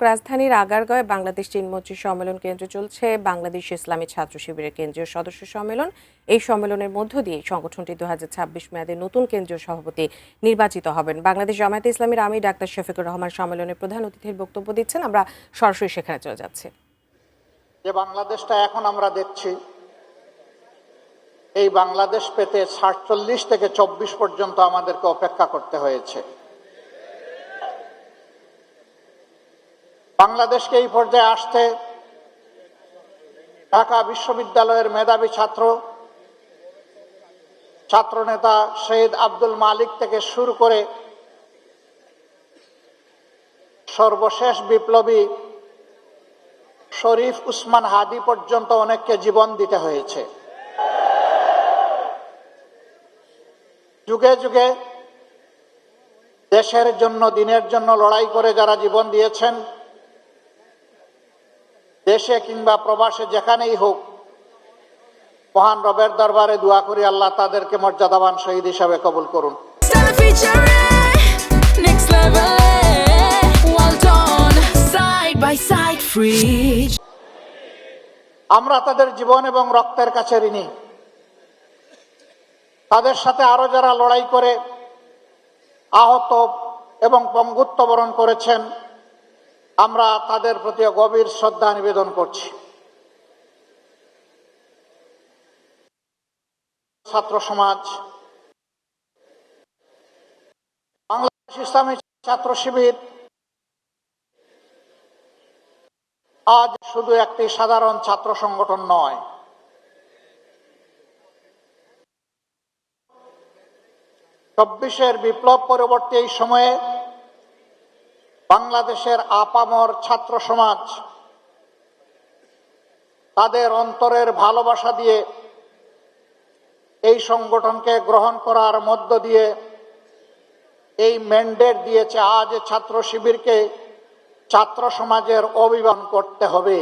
রাজধানীর আগারগাঁওয়ে বাংলাদেশ চীনমৈত্রী সম্মেলন কেন্দ্রে চলছে বাংলাদেশ ইসলামী ছাত্র শিবিরের কেন্দ্রীয় সদস্য সম্মেলন। এই সম্মেলনের মধ্য দিয়ে সংগঠনটি 2026 মেয়াদে নতুন কেন্দ্রীয় সভাপতি নির্বাচিত হবেন। বাংলাদেশ জামায়াতে ইসলামীর আমির ডাক্তার শফিকুর রহমান সম্মেলনের প্রধান অতিথির বক্তব্য দিচ্ছেন। আমরা সরাসরি সেখানে চলে যাচ্ছি। যে বাংলাদেশটা এখন আমরা দেখছি, এই বাংলাদেশ পেতে 47 থেকে 24 পর্যন্ত আমাদেরকে অপেক্ষা করতে হয়েছে। বাংলাদেশকে এই পর্যায়ে আসতে ঢাকা বিশ্ববিদ্যালয়ের মেধাবী ছাত্রনেতা শহীদ আব্দুল মালিক থেকে শুরু করে সর্বশেষ বিপ্লবী শরীফ উসমান হাদি পর্যন্ত অনেককে জীবন দিতে হয়েছে। যুগে যুগে দেশের জন্য, দিনের জন্য লড়াই করে যারা জীবন দিয়েছেন, দেশে কিংবা প্রবাসে যেখানেই হোক, মহান রবের দরবারে দোয়া করি আল্লাহ তাদেরকে মর্যাদাবান শহীদ হিসাবে কবুল করুন। আমরা তাদের জীবন এবং রক্তের কাছে ঋণী। তাদের সাথে আরো যারা লড়াই করে আহত এবং পঙ্গুত্ব বরণ করেছেন, আমরা তাদের প্রতি গভীর শ্রদ্ধা নিবেদন করছি। ছাত্র সমাজ, বাংলাদেশ ইসলামী ছাত্র শিবির আজ শুধু একটি সাধারণ ছাত্র সংগঠন নয়, 24-এর বিপ্লব পরবর্তী এই সময়ে বাংলাদেশের আপামর ছাত্র সমাজ তাদের অন্তরের ভালোবাসা দিয়ে এই সংগঠনকে গ্রহণ করার মধ্য দিয়ে এই ম্যান্ডেট দিয়েছে, আজ ছাত্র শিবিরকে ছাত্র সমাজের অভিবাদন করতে হবে।